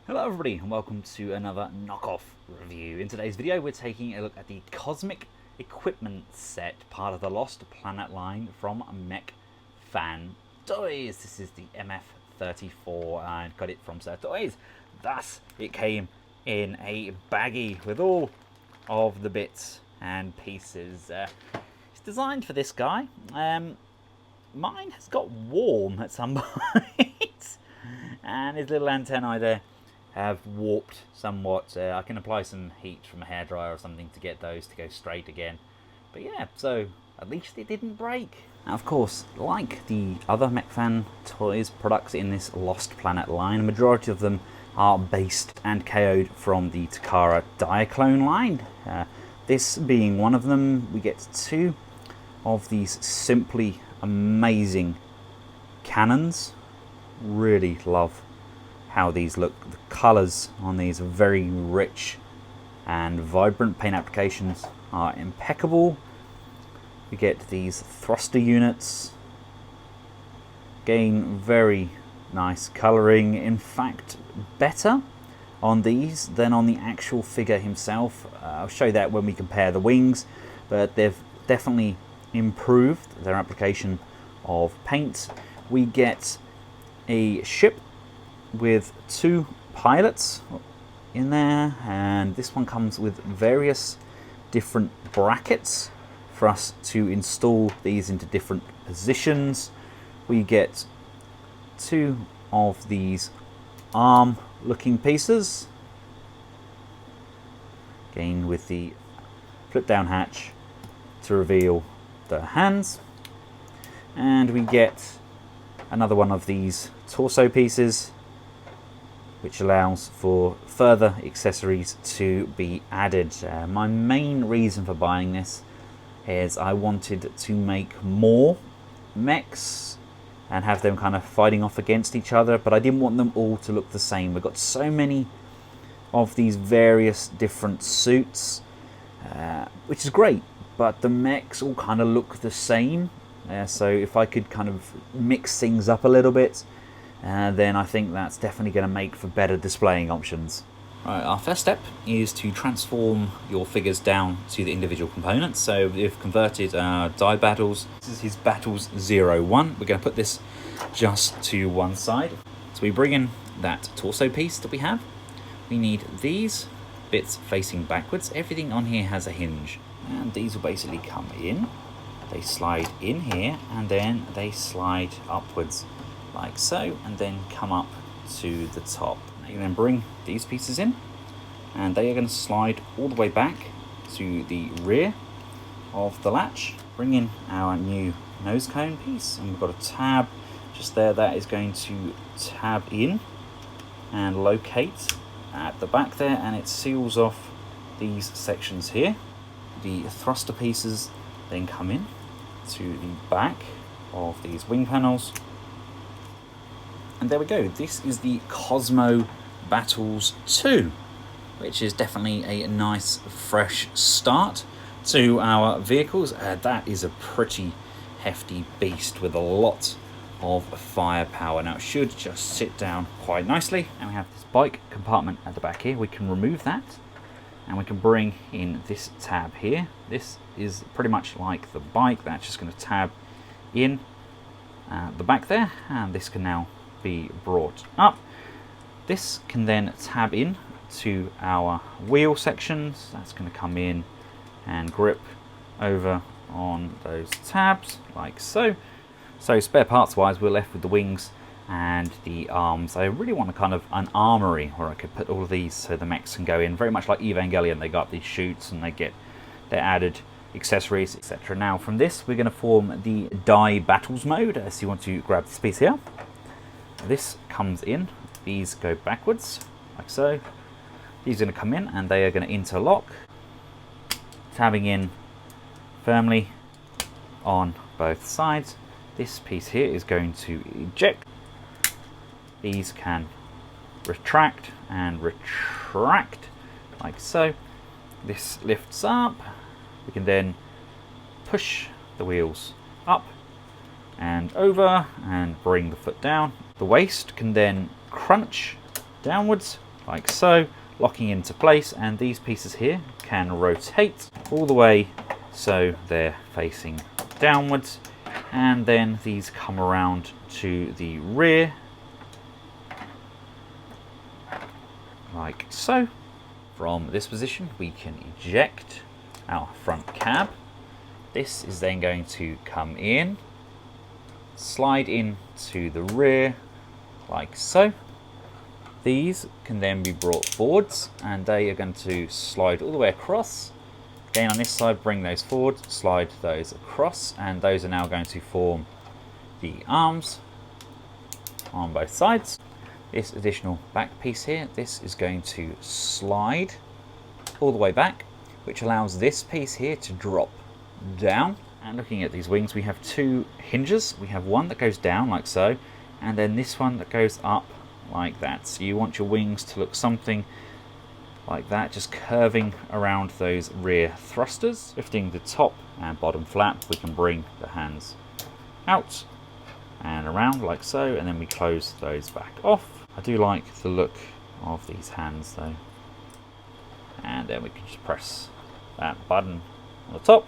Hello everybody and welcome to another knockoff review. In today's video we're taking a look at the Cosmic Equipment set, part of the Lost Planet line from Mech Fan Toys. This is the MF-34 and got it from Sir Toys. Thus it came in a baggie with all of the bits and pieces. It's designed for this guy. Mine has got warm at some point and his little antennae there have warped somewhat. I can apply some heat from a hairdryer or something to get those to go straight again. But yeah, so at least it didn't break. Now, of course, like the other Mech Fan Toys products in this Lost Planet line, a majority of them are based and KO'd from the Takara Diaclone line. This being one of them, we get two of these simply amazing Canons. Really love how these look. The colours on these are very rich and vibrant. Paint applications are impeccable. We get these thruster units. Again, very nice colouring. In fact, better on these than on the actual figure himself. I'll show that when we compare the wings, but they've definitely improved their application of paint. We get a ship with two pilots in there, and this one comes with various different brackets for us to install these into different positions. We get two of these arm looking pieces, again with the flip down hatch to reveal the hands, and we get another one of these torso pieces which allows for further accessories to be added. My main reason for buying this is I wanted to make more mechs and have them kind of fighting off against each other, but I didn't want them all to look the same. We've got so many of these various different suits, which is great, but the mechs all kind of look the same. So if I could kind of mix things up a little bit, then I think that's definitely going to make for better displaying options. Right, our first step is to transform your figures down to the individual components. So we've converted our die battles. This is his battles 01. We're going to put this just to one side. So we bring in that torso piece that we have. We need these bits facing backwards. Everything on here has a hinge, and these will basically come in. They slide in here and then they slide upwards like so, and then come up to the top. Now you then bring these pieces in, and they are going to slide all the way back to the rear of the latch. Bring in our new nose cone piece, and we've got a tab just there that is going to tab in and locate at the back there, and it seals off these sections here. The thruster pieces then come in to the back of these wing panels. And there we go. This is the Cosmo Battles 2, which is definitely a nice fresh start to our vehicles. That is a pretty hefty beast with a lot of firepower. Now it should just sit down quite nicely. And we have this bike compartment at the back here. We can remove that and we can bring in this tab here. This is pretty much like the bike. That's just going to tab in the back there, and this can now be brought up. This can then tab in to our wheel sections. That's going to come in and grip over on those tabs like so. So spare parts wise, we're left with the wings and the arms. I really want a kind of an armory where I could put all of these so the mechs can go in, very much like Evangelion. They got these chutes and they get their added accessories, etc. Now from this we're going to form the die battles mode. So you want to grab this piece here. This comes in, these go backwards like so. These are going to come in and they are going to interlock, tabbing in firmly on both sides. This piece here is going to eject. These can retract and retract like so. This lifts up. We can then push the wheels up and over and bring the foot down. The waist can then crunch downwards like so, locking into place, and these pieces here can rotate all the way so they're facing downwards, and then these come around to the rear like so. From this position we can eject our front cab. This is then going to come in, slide in to the rear like so. These can then be brought forwards and they are going to slide all the way across. Again on this side, bring those forward, slide those across, and those are now going to form the arms on both sides. This additional back piece here, this is going to slide all the way back, which allows this piece here to drop down. And looking at these wings, we have two hinges. We have one that goes down like so, and then this one that goes up like that. So you want your wings to look something like that, just curving around those rear thrusters. Lifting the top and bottom flap, we can bring the hands out and around like so, and then we close those back off. I do like the look of these hands though. And then we can just press that button on the top.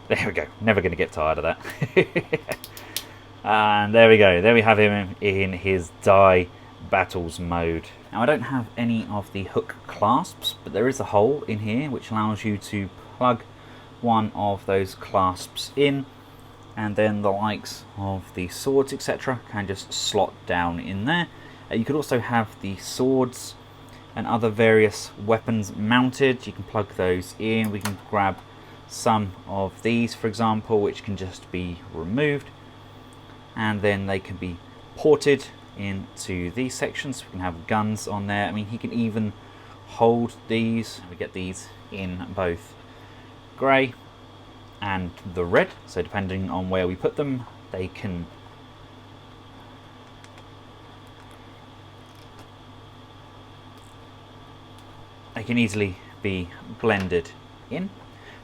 There we go, never going to get tired of that. And there we go, there we have him in his die battles mode. Now I don't have any of the hook clasps, but there is a hole in here which allows you to plug one of those clasps in, and then the likes of the swords etc can just slot down in there. You could also have the swords and other various weapons mounted. You can plug those in. We can grab some of these for example, which can just be removed, and then they can be ported into these sections. We can have guns on there. I mean, he can even hold these. We get these in both grey and the red, so depending on where we put them, they can easily be blended in.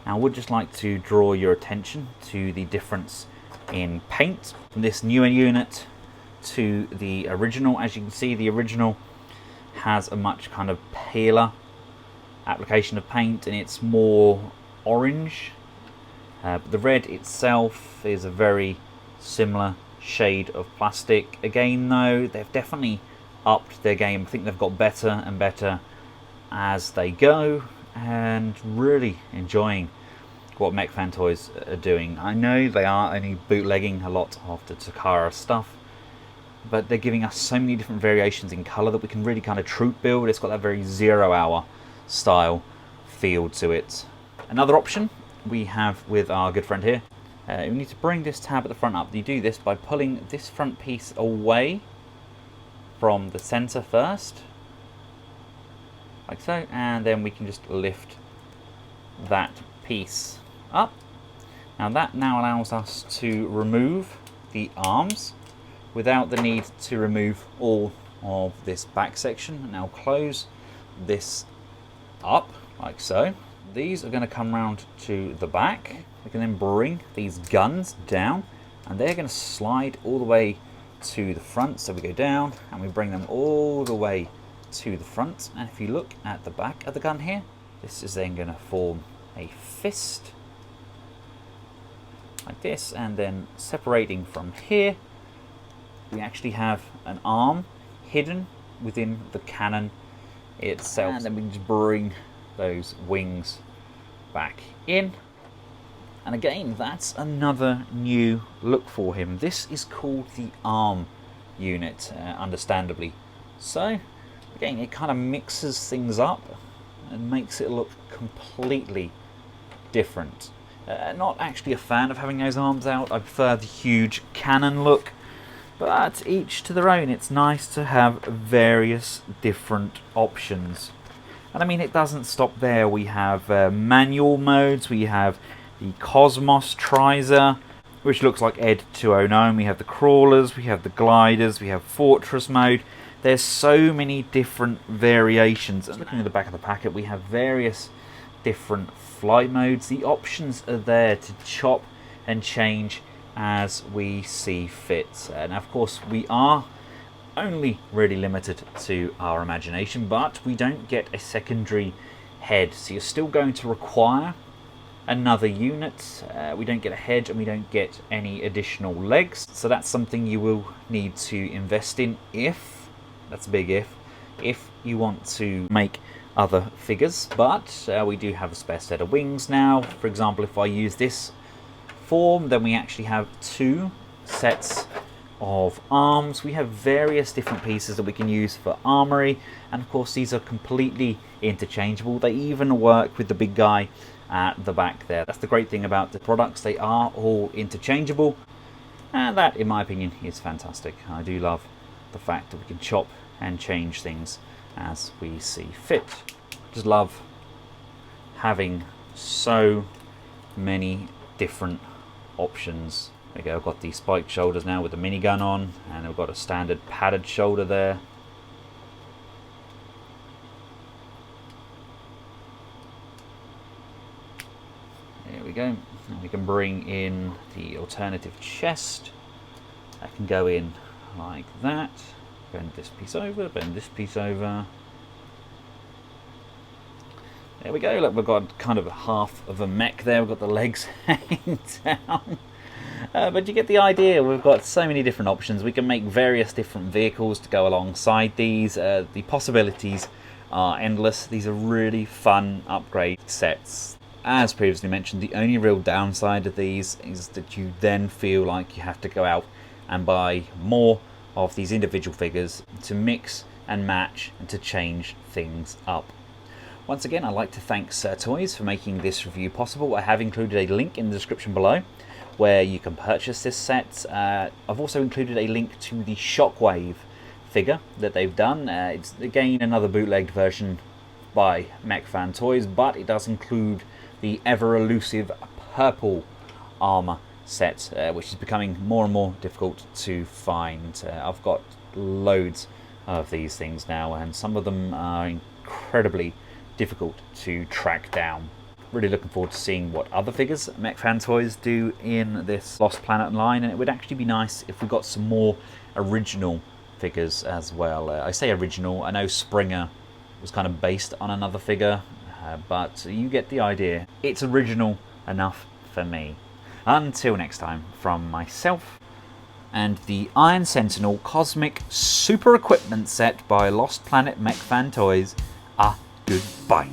Now I would just like to draw your attention to the difference in paint from this newer unit to the original. As you can see, the original has a much kind of paler application of paint and it's more orange. But the red itself is a very similar shade of plastic. Again though, they've definitely upped their game. I think they've got better and better as they go, and really enjoying what Mech Fan Toys are doing. I know they are only bootlegging a lot of the Takara stuff, but they're giving us so many different variations in colour that we can really kind of troop build. It's got that very 0 hour style feel to it. Another option we have with our good friend here, we need to bring this tab at the front up. You do this by pulling this front piece away from the centre first, like so, and then we can just lift that piece up. Now that now allows us to remove the arms without the need to remove all of this back section. Now close this up like so. These are going to come round to the back. We can then bring these guns down and they're going to slide all the way to the front. So we go down and we bring them all the way to the front, and if you look at the back of the gun here, this is then going to form a fist like this, and then separating from here we actually have an arm hidden within the cannon itself, and then we can just bring those wings back in. And again, that's another new look for him. This is called the arm unit, understandably. So again, it kind of mixes things up and makes it look completely different. Not actually a fan of having those arms out. I prefer the huge cannon look, but each to their own. It's nice to have various different options. And I mean, it doesn't stop there. We have manual modes. We have the Cosmos Trizer, which looks like Ed 209. We have the crawlers, we have the gliders, we have Fortress mode. There's so many different variations. And looking at the back of the packet, we have various different flight modes. The options are there to chop and change as we see fit. And of course we are only really limited to our imagination, but we don't get a secondary head, so you're still going to require another unit. We don't get a head and we don't get any additional legs, so that's something you will need to invest in if, that's a big if you want to make other figures. But we do have a spare set of wings now. For example, if I use this form, then we actually have 2 sets of arms. We have various different pieces that we can use for armory, and of course these are completely interchangeable. They even work with the big guy at the back there. That's the great thing about the products, they are all interchangeable, and that in my opinion is fantastic. I do love the fact that we can chop and change things as we see fit. Just love having so many different options. There we go, I've got the spiked shoulders now with the minigun on, and I've got a standard padded shoulder there. There we go. And we can bring in the alternative chest. That can go in like that. Bend this piece over, bend this piece over. There we go, look, we've got kind of half of a mech there, we've got the legs hanging down. But you get the idea, we've got so many different options. We can make various different vehicles to go alongside these. The possibilities are endless. These are really fun upgrade sets. As previously mentioned, the only real downside of these is that you then feel like you have to go out and buy more of these individual figures to mix and match and to change things up. Once again, I'd like to thank Sir Toys for making this review possible. I have included a link in the description below where you can purchase this set. I've also included a link to the Shockwave figure that they've done. It's again another bootlegged version by Mech Fan Toys, but it does include the ever elusive purple armor set, which is becoming more and more difficult to find. I've got loads of these things now, and some of them are incredibly difficult to track down. Really looking forward to seeing what other figures Mech Fan Toys do in this Lost Planet line, and it would actually be nice if we got some more original figures as well. I say original, I know Springer was kind of based on another figure, but you get the idea. It's original enough for me. Until next time, from myself and the Iron Sentinel Cosmic Super Equipment set by Lost Planet Mech Fan Toys, goodbye.